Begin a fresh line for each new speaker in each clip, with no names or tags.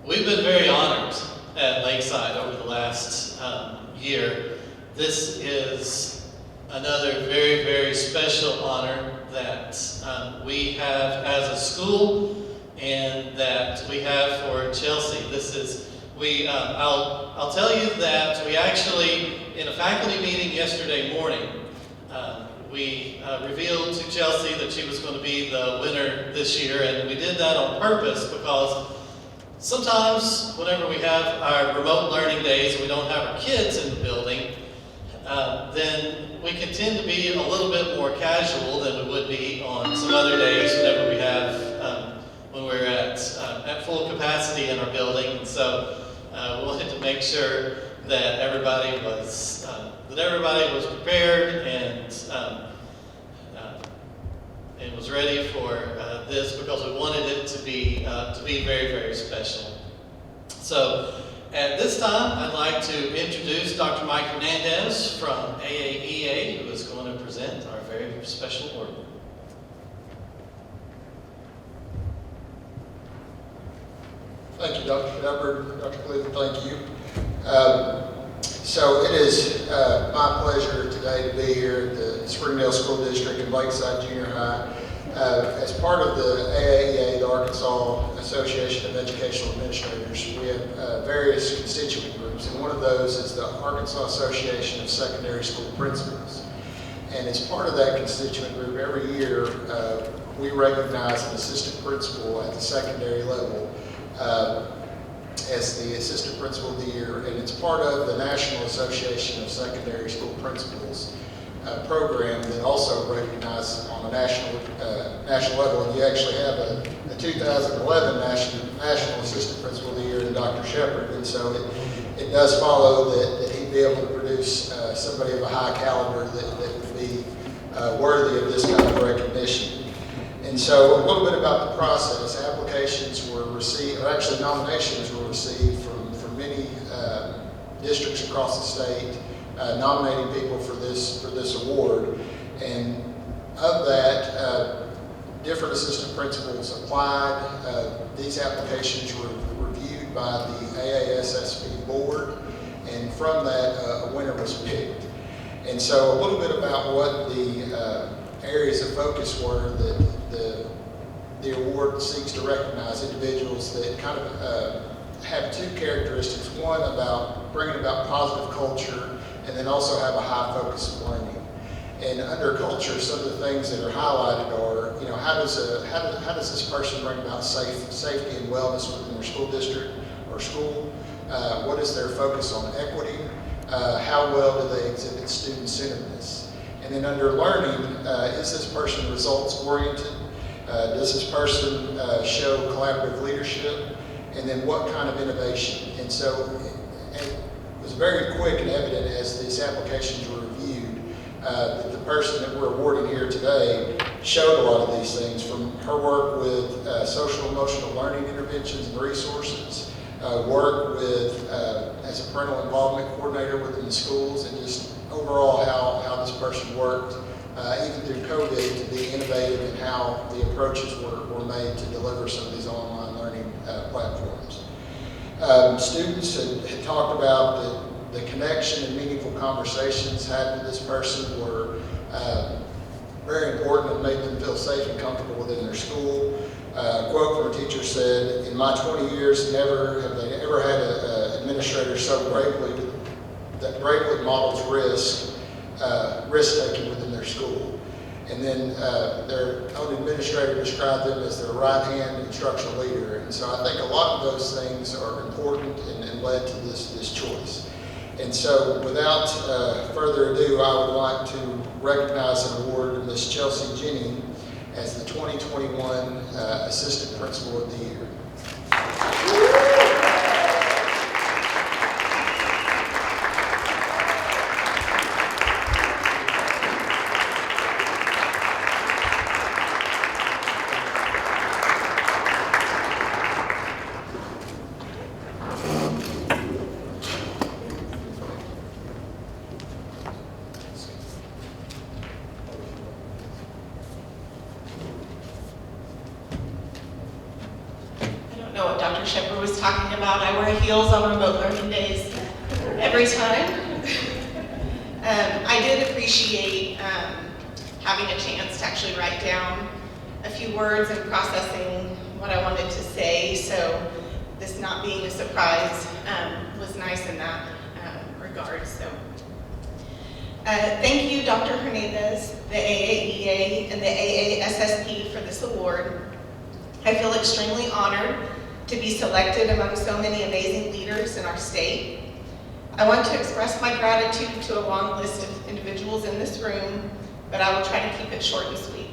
We've been very honored at Lakeside over the last year. This is another very, very special honor that we have as a school and that we have for Chelsea. This is, I'll tell you that we actually, in a faculty meeting yesterday morning, we revealed to Chelsea that she was going to be the winner this year, and we did that on purpose because sometimes whenever we have our remote learning days and we don't have our kids in the building, then we can tend to be a little bit more casual than we would be on some other days whenever we have, when we're at full capacity in our building. And so we wanted to make sure that everybody was prepared and was ready for this because we wanted it to be very, very special. So at this time, I'd like to introduce Dr. Mike Hernandez from AAEA, who is going to present our very special award.
Thank you, Dr. Shepard. Dr. Cleveland, thank you. So it is my pleasure today to be here at the Springdale School District and Lakeside Junior High. As part of the AAEA, the Arkansas Association of Educational Administrators, we have various constituent groups, and one of those is the Arkansas Association of Secondary School Principals. And as part of that constituent group, every year we recognize an assistant principal at the secondary level as the Assistant Principal of the Year, and it's part of the National Association of Secondary School Principals program that also recognizes on a national level. And you actually have a 2011 National Assistant Principal of the Year in Dr. Shepard, and so it does follow that he'd be able to produce somebody of a high caliber that would be worthy of this kind of recognition. And so a little bit about the process. Applications were received, or actually nominations were received from many districts across the state nominating people for this award. And of that, different assistant principals applied. These applications were reviewed by the AASSP board, and from that, a winner was picked. And so a little bit about what the areas of focus were that the award seeks to recognize individuals that kind of have two characteristics. One, about bringing about positive culture, and then also have a high focus of learning. And under culture, some of the things that are highlighted are, how does this person bring about safety and wellness within their school district or school? What is their focus on equity? How well do they exhibit student-centeredness? And then under learning, is this person results-oriented? Does this person show collaborative leadership? And then what kind of innovation? And so it was very quick and evident as these applications were reviewed that the person that we're awarding here today showed a lot of these things, from her work with social emotional learning interventions and resources, work with as a parental involvement coordinator within the schools, and just overall how this person worked even through COVID to be innovative in how the approaches were made to deliver some of these online learning platforms. Students had talked about the connection and meaningful conversations had with this person were very important and made them feel safe and comfortable within their school. A quote from a teacher said, "In my 20 years, never have they ever had an administrator so bravely models risk-taking within their school." And then their own administrator described them as their right-hand instructional leader. And so I think a lot of those things are important and led to this choice. And so without further ado, I would like to recognize and award Ms. Chelsea Jennings as the 2021 Assistant Principal of the Year.
Dr. Shepherd was talking about. I wear heels on remote learning days every time. I did appreciate having a chance to actually write down a few words and processing what I wanted to say, so this not being a surprise was nice in that regard. So, thank you, Dr. Hernandez, the AAEA, and the AASSP for this award. I feel extremely honored to be selected among so many amazing leaders in our state. I want to express my gratitude to a long list of individuals in this room, but I will try to keep it short and sweet.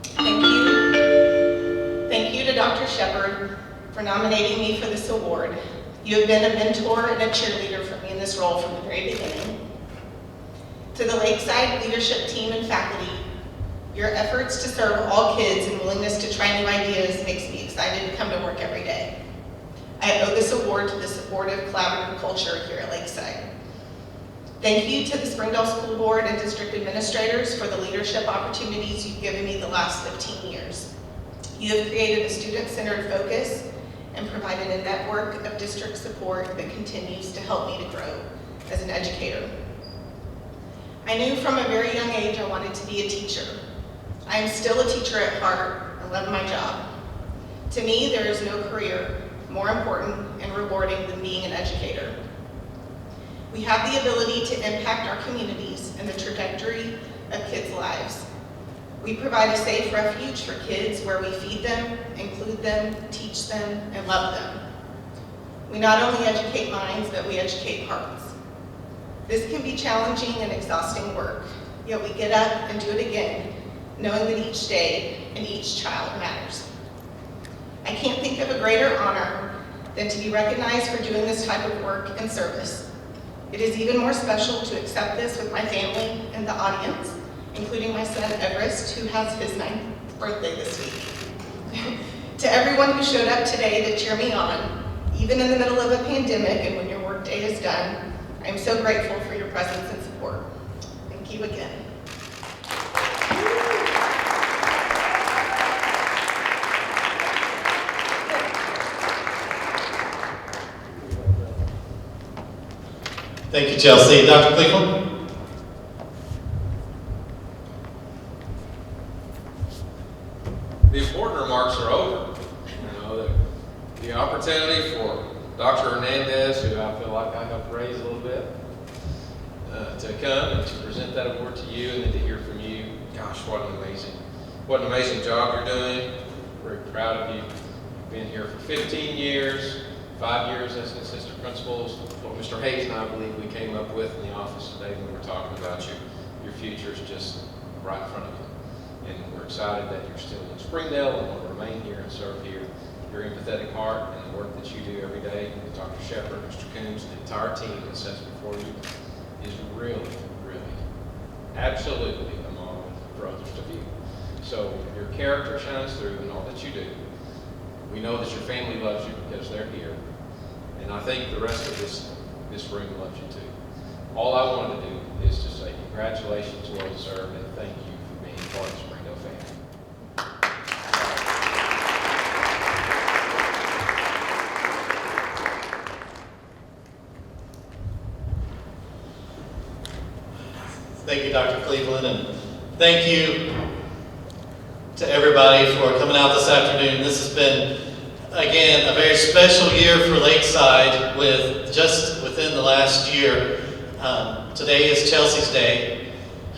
Thank you. Thank you to Dr. Shepherd for nominating me for this award. You have been a mentor and a cheerleader for me in this role from the very beginning. To the Lakeside leadership team and faculty, your efforts to serve all kids and willingness to try new ideas makes me excited to come to work every day. I owe this award to the supportive, collaborative culture here at Lakeside. Thank you to the Springdale School Board and district administrators for the leadership opportunities you've given me the last 15 years. You have created a student-centered focus and provided a network of district support that continues to help me to grow as an educator. I knew from a very young age I wanted to be a teacher. I am still a teacher at heart and love my job. To me, there is no career more important and rewarding than being an educator. We have the ability to impact our communities and the trajectory of kids' lives. We provide a safe refuge for kids where we feed them, include them, teach them, and love them. We not only educate minds, but we educate hearts. This can be challenging and exhausting work, yet we get up and do it again, knowing that each day and each child matters. I can't think of a greater honor than to be recognized for doing this type of work and service. It is even more special to accept this with my family and the audience, including my son Everest, who has his 9th birthday this week. To everyone who showed up today to cheer me on, even in the middle of a pandemic and when your workday is done, I am so grateful for your presence and support. Thank you again.
Thank you, Chelsea. Dr. Cleveland?
The important remarks are over. You know, the opportunity for Dr. Hernandez, who I feel like I helped raise a little bit, to come and to present that award to you and then to hear from you. Gosh, what an amazing job you're doing. Very proud of you. You've been here for 15 years, 5 years as an assistant principal. What Mr. Hayes and I believe we came up with in the office today when we were talking about you. Your future is just right in front of you. And we're excited that you're still in Springdale and want to remain here and serve here. Your empathetic heart and the work that you do every day with Dr. Shepherd, Mr. Coombs, and the entire team that sits before you is really, really, absolutely a model for others to view. So your character shines through in all that you do. We know that your family loves you because they're here. And I think the rest of this room loves you too. All I wanted to do is to say congratulations, well deserved, and thank you for being part of the Springdale family.
Thank you, Dr. Cleveland, and thank you to everybody for coming out this afternoon. This has been, again, a very special year for Lakeside with just within the last year. Today is Chelsea's Day,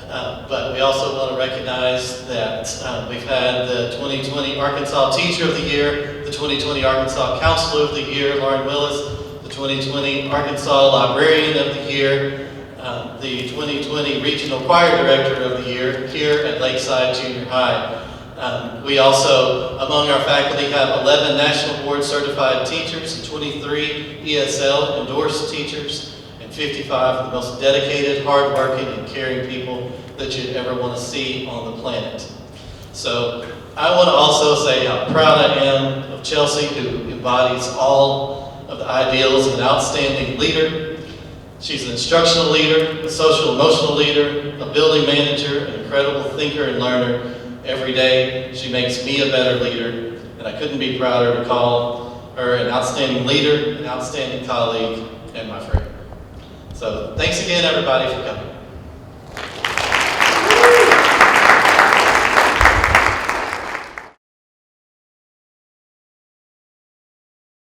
but we also want to recognize that we've had the 2020 Arkansas Teacher of the Year, the 2020 Arkansas Counselor of the Year, Lauren Willis, the 2020 Arkansas Librarian of the Year, the 2020 Regional Choir Director of the Year here at Lakeside Junior High. We also, among our faculty, have 11 National Board Certified teachers, 23 ESL endorsed teachers, and 55 of the most dedicated, hardworking, and caring people that you'd ever want to see on the planet. So I want to also say how proud I am of Chelsea, who embodies all of the ideals of an outstanding leader. She's an instructional leader, a social emotional leader, a building manager, an incredible thinker and learner. Every day, she makes me a better leader, and I couldn't be prouder to call or an outstanding leader, an outstanding colleague, and my friend. So thanks again, everybody, for coming.